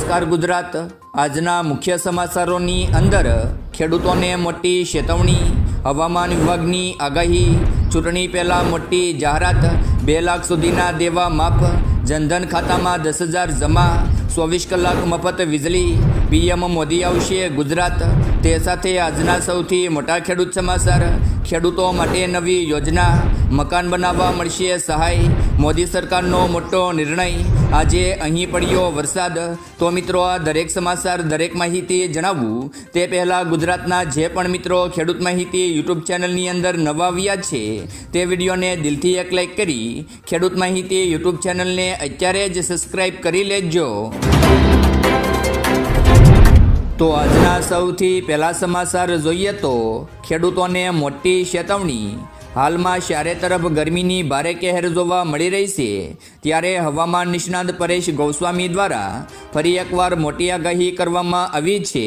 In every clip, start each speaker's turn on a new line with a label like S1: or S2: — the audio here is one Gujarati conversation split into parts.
S1: નમસ્કાર ગુજરાત। આજના મુખ્ય સમાચારોની અંદર ખેડૂતોને મોટી ચેતવણી, હવામાન વિભાગની આગાહી, ચૂંટણી પહેલાં મોટી જાહેરાત, 2 લાખ સુધીના દેવા માફ, જનધન ખાતામાં 10,000 જમા, 24 કલાક મફત વીજળી, પીએમ મોદી આવશે ગુજરાત। તે સાથે આજના સૌથી મોટા ખેડૂત સમાચાર, ખેડૂતો માટે નવી યોજના, મકાન બનાવવા મળશે સહાય, મોદી સરકારનો મોટો નિર્ણય, આજે અહીં પડ્યો વરસાદ। તો મિત્રો, આ દરેક સમાચાર, દરેક માહિતી જણાવવું તે પહેલાં ગુજરાતના જે પણ મિત્રો ખેડૂત માહિતી યુટ્યુબ ચેનલની અંદર નવા આવ્યા છે તે વિડીયોને દિલથી એક લાઈક કરી ખેડૂત માહિતી યુટ્યુબ ચેનલને અત્યારે જ સબસ્ક્રાઈબ કરી લેજો। તો આજના સૌથી પહેલા સમાચાર જોઈએ તો ખેડૂતોને મોટી ચેતવણી। હાલમાં ચારે તરફ ગરમીની ભારે કહેર જોવા મળી રહી છે, ત્યારે હવામાન નિષ્ણાત પરેશ ગોસ્વામી દ્વારા ફરી એકવાર મોટી આગાહી કરવામાં આવી છે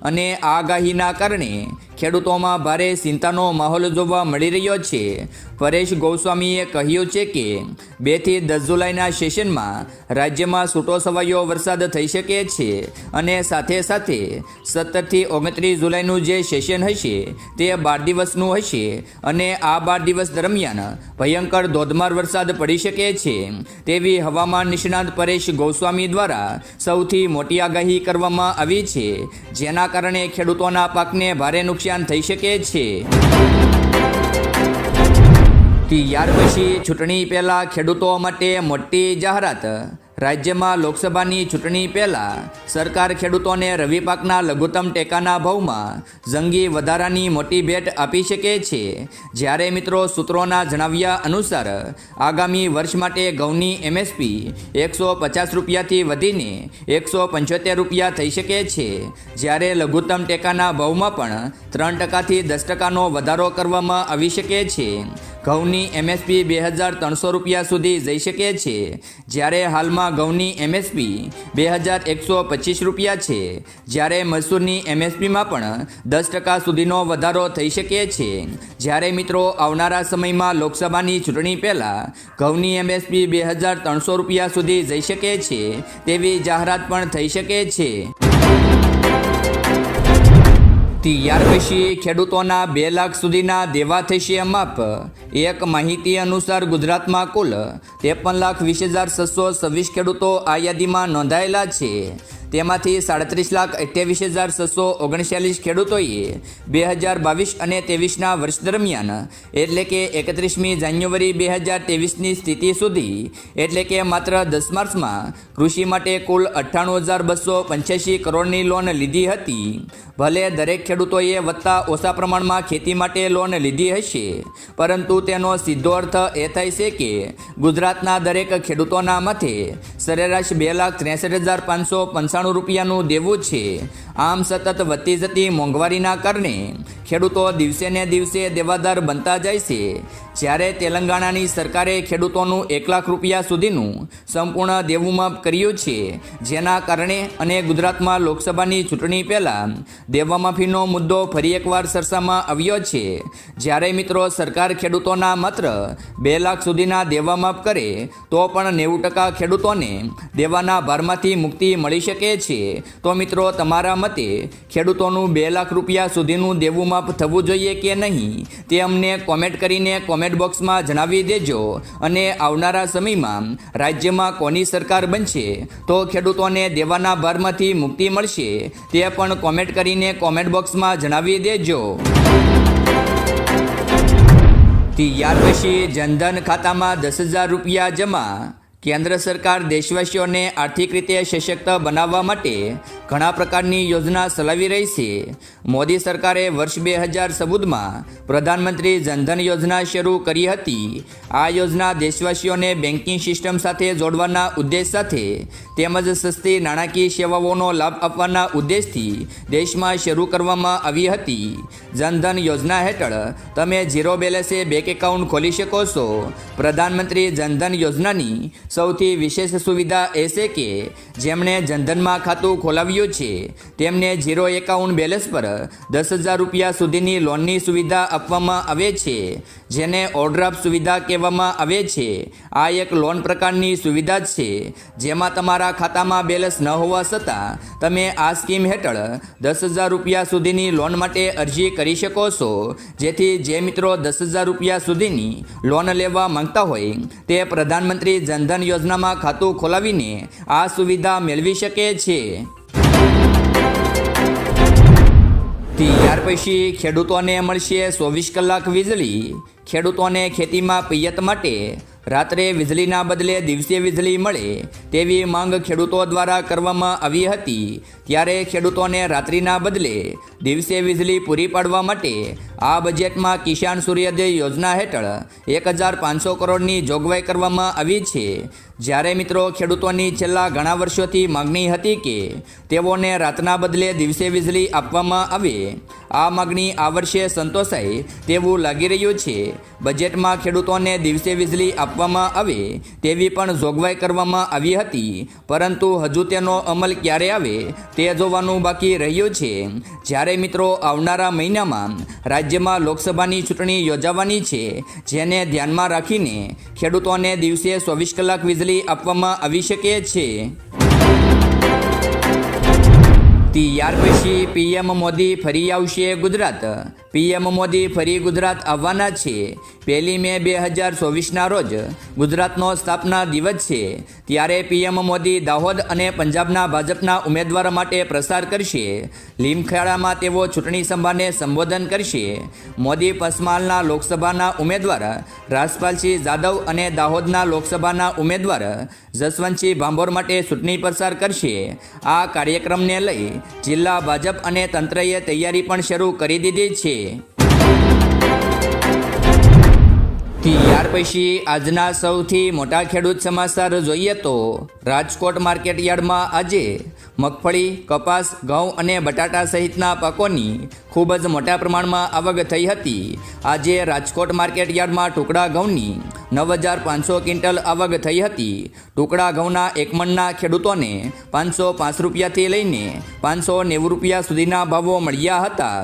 S1: અને આ આગાહીના કારણે ખેડૂતોમાં ભારે ચિંતાનો માહોલ જોવા મળી રહ્યો છે। પરેશ ગોસ્વામીએ કહ્યું છે કે 2 થી 10 જુલાઈના સેશનમાં રાજ્યમાં છૂટો છવાયો વરસાદ થઈ શકે છે અને સાથે સાથે 17 થી 29 જુલાઈનું જે સેશન હશે તે 12 દિવસનું હશે અને આ 12 દિવસ દરમિયાન ભયંકર ધોધમાર વરસાદ પડી શકે છે તેવી હવામાન નિષ્ણાત પરેશ ગોસ્વામી દ્વારા સૌથી મોટી આગાહી કરવામાં આવી છે, જેના કારણે ખેડૂતોના પાકને ભારે નુકસાન થઈ શકે છે। ત્યાર પછી ચૂંટણી પહેલાં ખેડૂતો માટે મોટી જાહેરાત। રાજ્યમાં લોકસભાની ચૂંટણી પહેલાં સરકાર ખેડૂતોને રવિ પાકના લઘુત્તમ ટેકાના ભાવમાં જંગી વધારાની મોટી ભેટ આપી શકે છે। જ્યારે મિત્રો, સૂત્રોના જણાવ્યા અનુસાર આગામી વર્ષ માટે ઘઉંની એમએસપી 150 રૂપિયાથી વધીને 175 રૂપિયા થઈ શકે છે, જ્યારે લઘુત્તમ ટેકાના ભાવમાં પણ 3%થી 10%નો વધારો કરવામાં આવી શકે છે। ઘઉંની એમએસપી 2,300 રૂપિયા સુધી જઈ શકે છે, જ્યારે હાલમાં ઘઉંની એમએસપી 2,125 રૂપિયા છે, જ્યારે મસૂરની એમએસપીમાં પણ 10% સુધીનો વધારો થઈ શકે છે। જ્યારે મિત્રો, આવનારા સમયમાં લોકસભાની ચૂંટણી પહેલાં ઘઉંની એમએસપી 2,300 રૂપિયા સુધી જઈ શકે છે તેવી જાહેરાત પણ થઈ શકે છે। ત્યાર પછી ખેડૂતોના 2 લાખ સુધીના દેવા થશે માફ। એક માહિતી અનુસાર ગુજરાતમાં કુલ 53,20,626 ખેડૂતો આ યાદીમાં નોંધાયેલા છે। તેમાંથી 37,28,639 ખેડૂતોએ 2022 અને 23ના વર્ષ દરમિયાન એટલે કે 31મી જાન્યુઆરી 2023ની સ્થિતિ સુધી એટલે કે માત્ર 10 માર્ચમાં કૃષિ માટે કુલ 98,285 કરોડની લોન લીધી હતી। ભલે દરેક ખેડૂતોએ વત્તા ઓછા પ્રમાણમાં ખેતી માટે લોન લીધી હશે, પરંતુ તેનો સીધો અર્થ એ થાય છે કે ગુજરાતના દરેક ખેડૂતોના માથે સરેરાશ 2,63,595 રૂપિયાનું દેવું છે। આમ સતત વધતી જતી મોંઘવારીના કારણે ખેડૂતો દિવસે ને દિવસે દેવાદાર બનતા જાય છે। જ્યારે તેલંગાણાની સરકારે ખેડૂતોનું 1 લાખ રૂપિયા સુધીનું સંપૂર્ણ દેવું માફ કર્યું છે, જેના કારણે અને ગુજરાતમાં લોકસભાની ચૂંટણી પહેલાં દેવામાફીનો મુદ્દો ફરી એકવાર ચર્ચામાં આવ્યો છે। જ્યારે મિત્રો, સરકાર ખેડૂતોના માત્ર 2 લાખ સુધીના દેવા માફ કરે તો પણ 90% ખેડૂતોને દેવાના ભારમાંથી મુક્તિ મળી શકે છે। તો મિત્રો, તમારા મતે ખેડૂતોનું 2 લાખ રૂપિયા સુધીનું દેવું માફ થવું જોઈએ કે નહીં તે અમને કોમેન્ટ કરીને કોમેન્ટ બોક્સમાં જણાવી દેજો અને આવનારા સમયમાં રાજ્યમાં કોની સરકાર બનશે તો ખેડૂતોને દેવાના ભારમાંથી મુક્તિ મળશે તે પણ કોમેન્ટ કરીને કોમેન્ટ બોક્સમાં જણાવી દેજો। ત્યાર પછી જનધન ખાતામાં 10,000 રૂપિયા જમા। કેન્દ્ર સરકાર દેશવાસીઓને આર્થિક રીતે સશક્ત બનાવવા માટે ઘણા પ્રકારની યોજના ચલાવી રહી છે। મોદી સરકારે વર્ષ 2014માં પ્રધાનમંત્રી જનધન યોજના શરૂ કરી હતી। આ યોજના દેશવાસીઓને બેન્કિંગ સિસ્ટમ સાથે જોડવાના ઉદ્દેશ સાથે તેમજ સસ્તી નાણાકીય સેવાઓનો લાભ આપવાના ઉદ્દેશથી દેશમાં શરૂ કરવામાં આવી હતી। જનધન યોજના હેઠળ તમે 0 બેલેન્સે બેંક એકાઉન્ટ ખોલી શકો છો। પ્રધાનમંત્રી જનધન યોજનાની સૌથી વિશેષ સુવિધા એ છે કે જેમણે જનધનમાં ખાતું ખોલાવ્યું છે તેમને 0 એકાઉન્ટ બેલેન્સ પર 10,000 રૂપિયા સુધીની લોનની સુવિધા આપવામાં આવે છે, જેને ઓવરડ્રાફ્ટ સુવિધા કહેવામાં આવે છે. આ એક લોન પ્રકારની સુવિધા છે જેમાં તમારા ખાતામાં બેલેન્સ ન હોવા છતાં તમે આ સ્કીમ હેઠળ 10,000 રૂપિયા સુધીની લોન માટે અરજી કરી શકો છો, જેથી જે મિત્રો 10,000 રૂપિયા સુધીની લોન લેવા માંગતા હોય તે પ્રધાનમંત્રી જનધન યોજનામાં ખાતું ખોલાવીને આ સુવિધા મેળવી શકે છે. ત્યાર પછી ખેડૂતોને મળશે 24 કલાક વીજળી. ખેડૂતોને ખેતીમાં પિયત માટે રાત્રે વીજળીના બદલે દિવસે વીજળી મળે તેવી માંગ ખેડૂતો દ્વારા કરવામાં આવી હતી. ત્યારે ખેડૂતોને રાત્રિના બદલે દિવસે વીજળી પૂરી પાડવા માટે આ બજેટમાં કિસાન સૂર્યોદય યોજના હેઠળ 1,500 કરોડની જોગવાઈ કરવામાં આવી છે. જ્યારે મિત્રો ખેડૂતોની છેલ્લા ઘણા વર્ષોથી માગણી હતી કે તેઓને રાતના બદલે દિવસે વીજળી આપવામાં આવે. આ માગણી આ વર્ષે સંતોષાય તેવું લાગી રહ્યું છે. બજેટમાં ખેડૂતોને દિવસે વીજળી આપવામાં આવે તેવી પણ જોગવાઈ કરવામાં આવી હતી, પરંતુ હજુ તેનો અમલ ક્યારે આવે તે જોવાનું બાકી રહ્યું છે. જ્યારે મિત્રો આવનારા મહિનામાં રાજ્યમાં લોકસભાની ચૂંટણી યોજાવાની છે, જેને ધ્યાનમાં રાખીને ખેડૂતોને દિવસે 24 કલાક વીજળી આપવામાં આવી શકે છે. ત્યાર પછી પીએમ મોદી ફરી આવશે ગુજરાત. પીએમ મોદી ફરી ગુજરાત આવવાના છે. 1 મે 2024ના રોજ ગુજરાતનો સ્થાપના દિવસ છે. ત્યારે પીએમ મોદી દાહોદ અને પંજાબના ભાજપના ઉમેદવાર માટે પ્રચાર કરશે. લીમખેડામાં તેઓ ચૂંટણી સભાને સંબોધન કરશે. મોદી પંચમહાલના લોકસભાના ઉમેદવાર રાજપાલસિંહ જાદવ અને દાહોદના લોકસભાના ઉમેદવાર જસવંતસિંહ ભાભોર માટે ચૂંટણી પ્રચાર કરશે. આ કાર્યક્રમને લઈ જિલ્લા ભાજપ અને તંત્રએ તૈયારી પણ શરૂ કરી દીધી છે. ત્યાર પછી આજના સૌથી મોટા ખેડૂત સમાચાર જોઈએ તો રાજકોટ માર્કેટ યાર્ડમાં આજે મગફળી, કપાસ, ઘઉં અને બટાટા સહિતના પાકોની ખૂબ જ મોટા પ્રમાણમાં આવક થઈ હતી. આજે રાજકોટ માર્કેટ યાર્ડમાં ટુકડા ઘઉંની 9,500 ક્વિન્ટલ આવક થઈ હતી. ટુકડા ઘઉંના એક મણના ખેડૂતોને 505 રૂપિયાથી લઈને 590 રૂપિયા સુધીના ભાવો મળ્યા હતા.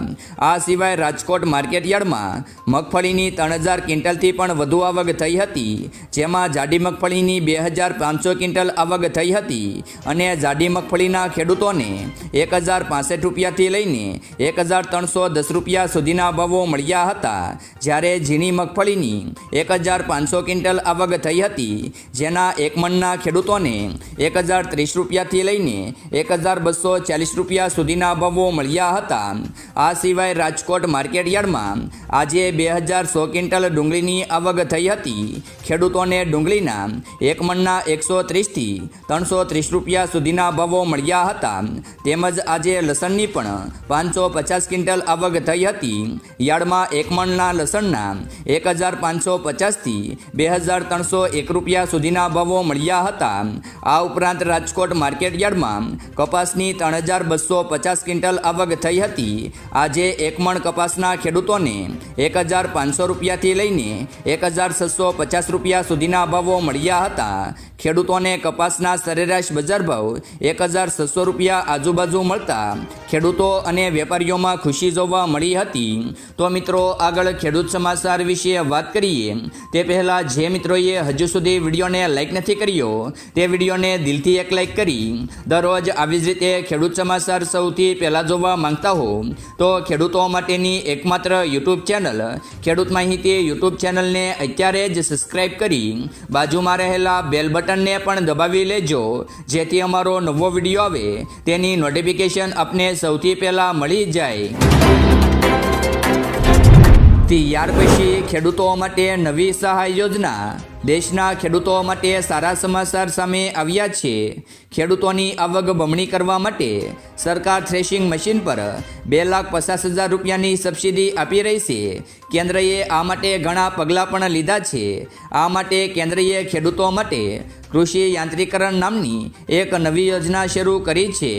S1: આ સિવાય રાજકોટ માર્કેટ યાર્ડમાં મગફળીની 3,000 ક્વિન્ટલથી પણ વધુ આવક થઈ હતી, જેમાં જાડી મગફળીની 2,500 ક્વિન્ટલ આવક થઈ હતી અને જાડી મગફળીના ખેડૂતોને 1,065 રૂપિયાથી લઈને 1,310 રૂપિયા સુધીના ભાવો મળ્યા હતા. જ્યારે ઝીણી મગફળીની 1,500 ક્વિન્ટલ આવક થઈ હતી, જેના એક મણના ખેડૂતોને 1,030 રૂપિયાથી લઈને 1,240 રૂપિયા સુધીના ભાવો મળ્યા હતા. આ સિવાય રાજકોટ માર્કેટ યાર્ડમાં આજે 2,100 ક્વિન્ટલ ડુંગળીની આવક થઈ હતી. ખેડૂતોને ડુંગળીના એક મણના 130થી 330 રૂપિયા સુધીના ભાવો મળ્યા હતા. તેમજ આજે લસણની પણ 550 ક્વિન્ટલ આવક થઈ હતી. યાર્ડમાં એક મણના લસણના 1,550થી 2,301 રૂપિયા સુધીના ભાવો મળ્યા હતા. આ ઉપરાંત રાજકોટ માર્કેટ યાર્ડમાં કપાસની 3,250 ક્વિન્ટલ આવક થઈ હતી. આજે એક મણ કપાસના ખેડૂતોને 1,500 રૂપિયાથી લઈને 1,650 રૂપિયા સુધીના ભાવો મળ્યા હતા. ખેડૂતોને કપાસના સરેરાશ બજાર ભાવ 1,600 રૂપિયા આજુબાજુ મળતા ખેડૂતો અને વેપારીઓમાં ખુશી જોવા મળી હતી. તો મિત્રો આગળ ખેડૂત સમાચાર વિશે વાત કરીએ તે પહેલાં જે મિત્રોએ હજુ સુધી વિડીયોને લાઇક નથી કર્યો તે વિડીયોને દિલથી એક લાઇક કરી દરરોજ આવી જ રીતે ખેડૂત સમાચાર સૌથી પહેલાં જોવા માંગતા હો તો ખેડૂતો માટેની એકમાત્ર યુટ્યુબ ચેનલ ખેડૂત માહિતી યુટ્યુબ ચેનલને અત્યારે જ સબસ્ક્રાઈબ કરી બાજુમાં રહેલા બેલ બટનને પણ દબાવી લેજો, જેથી અમારો નવો વિડીયો આવે તેની નોટિફિકેશન આપને સૌથી પહેલાં મળી જાય. ત્યાર પછી ખેડૂતો માટે નવી સહાય યોજના. દેશના ખેડૂતો માટે સારા સમાચાર સામે આવ્યા છે. ખેડૂતોની આવક બમણી કરવા માટે સરકાર થ્રેશિંગ મશીન પર 2,50,000 રૂપિયાની સબસિડી આપી રહી છે. કેન્દ્રએ આ માટે ઘણા પગલાં પણ લીધા છે. આ માટે કેન્દ્રએ ખેડૂતો માટે કૃષિ યાંત્રિકરણ નામની એક નવી યોજના શરૂ કરી છે.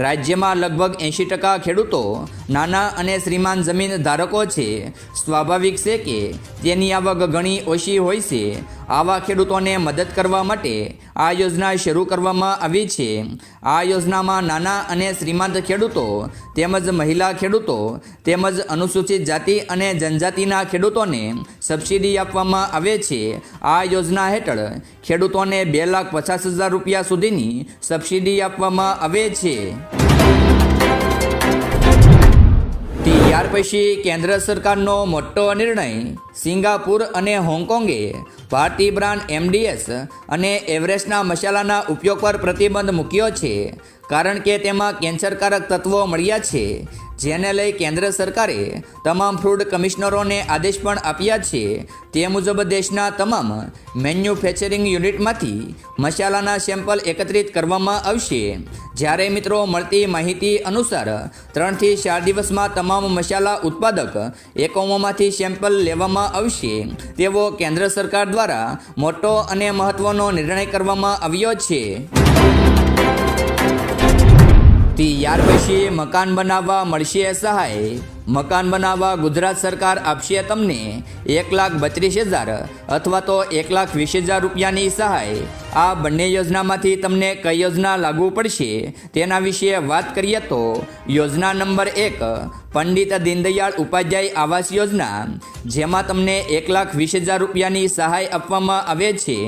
S1: રાજ્યમાં લગભગ 80% ખેડૂતો નાના અને શ્રીમાન જમીન ધારકો છે. સ્વાભાવિક છે કે તેની આવક ઘણી ઓછી હોય છે. આવા ખેડૂતોને મદદ કરવા માટે આ યોજના શરૂ કરવામાં આવી છે. આ યોજનામાં નાના અને શ્રીમંત ખેડૂતો તેમજ મહિલા ખેડૂતો તેમજ અનુસૂચિત જાતિ અને જનજાતિના ખેડૂતોને સબસિડી આપવામાં આવે છે. આ યોજના હેઠળ ખેડૂતોને 2,50,000 રૂપિયા સુધીની સબસિડી આપવામાં આવે છે. ત્યાર પછી કેન્દ્ર સરકારનો મોટો નિર્ણય. સિંગાપુર અને હોંગકોંગે ભારતીય બ્રાન્ડ MDS અને એવરેસ્ટના મસાલાના ઉપયોગ પર પ્રતિબંધ મૂક્યો છે, કારણ કે તેમાં કેન્સરકારક તત્વો મળ્યા છે. જેને લઈ કેન્દ્ર સરકારે તમામ ફૂડ કમિશનરોને આદેશ પણ આપ્યા છે. તે મુજબ દેશના તમામ મેન્યુફેક્ચરિંગ યુનિટમાંથી મસાલાના સેમ્પલ એકત્રિત કરવામાં આવશે. જ્યારે મિત્રો મળતી માહિતી અનુસાર 3 થી 4 દિવસમાં તમામ મસાલા ઉત્પાદક એકમોમાંથી સેમ્પલ લેવામાં આવશે તેવો કેન્દ્ર સરકાર દ્વારા મોટો અને મહત્વનો નિર્ણય કરવામાં આવ્યો છે. ત્યાર પછી મકાન બનાવવા મળશે સહાય. મકાન બનાવવા ગુજરાત સરકાર આપશે તમને 1,32,000 અથવા તો 1,20,000 રૂપિયાની સહાય. આ બંને યોજનામાંથી તમને કઈ યોજના લાગુ પડશે તેના વિશે વાત કરીએ તો યોજના નંબર 1 પંડિત દીનદયાળ ઉપાધ્યાય આવાસ યોજના, જેમાં તમને 1,20,000 રૂપિયાની સહાય આપવામાં આવે છે.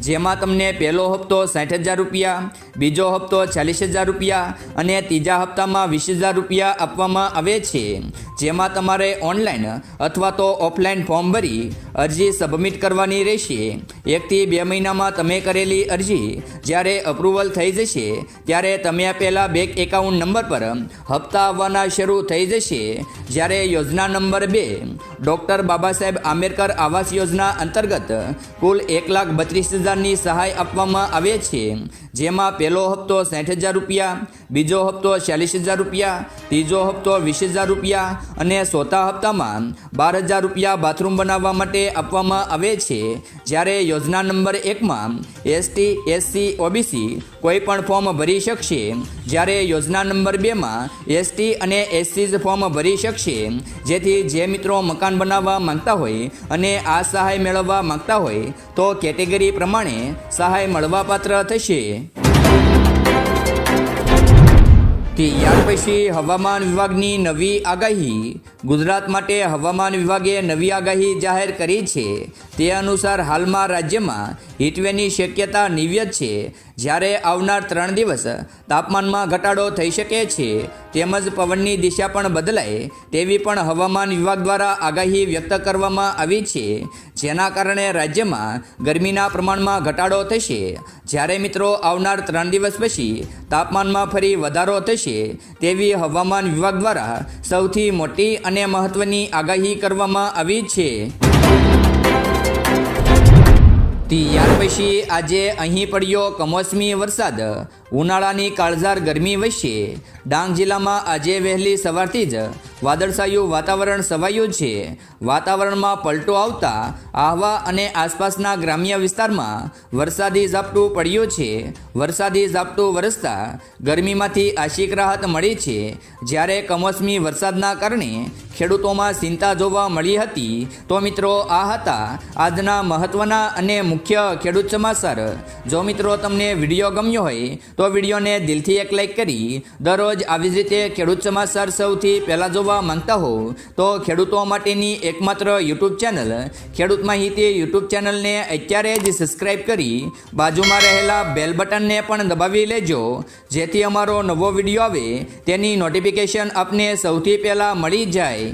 S1: જેમાં તમને પહેલો હપ્તો 60,000 રૂપિયા, બીજો હપ્તો 40,000 રૂપિયા અને ત્રીજા હપ્તામાં 20,000 રૂપિયા આપવામાં આવે છે. જેમાં તમારે ઓનલાઈન અથવા તો ઓફલાઈન ફોર્મ ભરી અરજી સબમિટ કરવાની રહેશે. 1 થી 2 મહિનામાં તમે કરેલી અરજી જ્યારે અપ્રુવલ થઈ જશે ત્યારે તમે આપેલા બેંક એકાઉન્ટ નંબર પર હપ્તા આવવાના શરૂ થઈ જશે. જ્યારે યોજના નંબર 2 ડૉક્ટર બાબા સાહેબ આંબેડકર આવાસ યોજના અંતર્ગત કુલ 1,32,000ની સહાય આપવામાં આવે છે. જેમાં પહેલો હપ્તો 60,000 રૂપિયા, બીજો હપ્તો 40,000 રૂપિયા, ત્રીજો હપ્તો 20,000 રૂપિયા અને ચોથા હપ્તામાં 12,000 રૂપિયા બાથરૂમ બનાવવા માટે આપવામાં આવે છે. જ્યારે યોજના નંબર 1માં ST, SC, OBC કોઈ પણ ફોર્મ ભરી શકશે. જ્યારે યોજના નંબર 2માં ST અને SC જ ફોર્મ ભરી શકશે. જેથી જે મિત્રો મકાન બનાવવા માંગતા હોય અને આ સહાય મેળવવા માંગતા હોય તો કેટેગરી પ્રમાણે સહાય મળવાપાત્ર થશે. ત્યાર પછી હવામાન વિભાગની નવી આગાહી. ગુજરાત માટે હવામાન વિભાગે નવી આગાહી જાહેર કરી છે. તે અનુસાર હાલમાં રાજ્યમાં હીટવેવની શક્યતા નિવ્યત છે. જ્યારે આવનાર 3 દિવસ તાપમાનમાં ઘટાડો થઈ શકે છે તેમજ પવનની દિશા પણ બદલાય તેવી પણ હવામાન વિભાગ દ્વારા આગાહી વ્યક્ત કરવામાં આવી છે. જેના કારણે રાજ્યમાં ગરમીના પ્રમાણમાં ઘટાડો થશે. જ્યારે મિત્રો આવનાર 3 દિવસ પછી તાપમાનમાં ફરી વધારો થશે તેવી હવામાન વિભાગ દ્વારા સૌથી મોટી અને મહત્વની આગાહી કરવામાં આવી છે. ત્યાર પછી આજે અહીં પડ્યો કમોસમી વરસાદ. ઉનાળાની કાળઝાળ ગરમી વચ્ચે ડાંગ જિલ્લામાં આજે વહેલી સવારથી જ વાદળછાયું વાતાવરણ છવાયું છે. વાતાવરણમાં પલટો આવતા આહવા અને આસપાસના ગ્રામ્ય વિસ્તારમાં વરસાદી ઝાપટું પડ્યું છે. વરસાદી ઝાપટું વરસતા ગરમીમાંથી આંશિક રાહત મળી છે. જ્યારે કમોસમી વરસાદના કારણે ખેડૂતોમાં ચિંતા જોવા મળી હતી. તો મિત્રો આ હતા આજના મહત્વના અને મુખ્ય ખેડૂત સમાચાર. જો મિત્રો તમને વિડીયો ગમ્યો હોય તો વિડીયોને દિલથી એક લાઈક કરી દરરોજ આવી જ રીતે ખેડૂત સમાચાર સૌથી પહેલાં જોવા માંગતા હો તો ખેડૂતો માટેની એકમાત્ર યુટ્યુબ ચેનલ ખેડૂત માહિતી યુટ્યુબ ચેનલને અત્યારે જ સબસ્ક્રાઈબ કરી બાજુમાં રહેલા બેલ બટનને પણ દબાવી લેજો, જેથી અમારો નવો વિડીયો આવે તેની નોટિફિકેશન આપને સૌથી પહેલાં મળી જાય.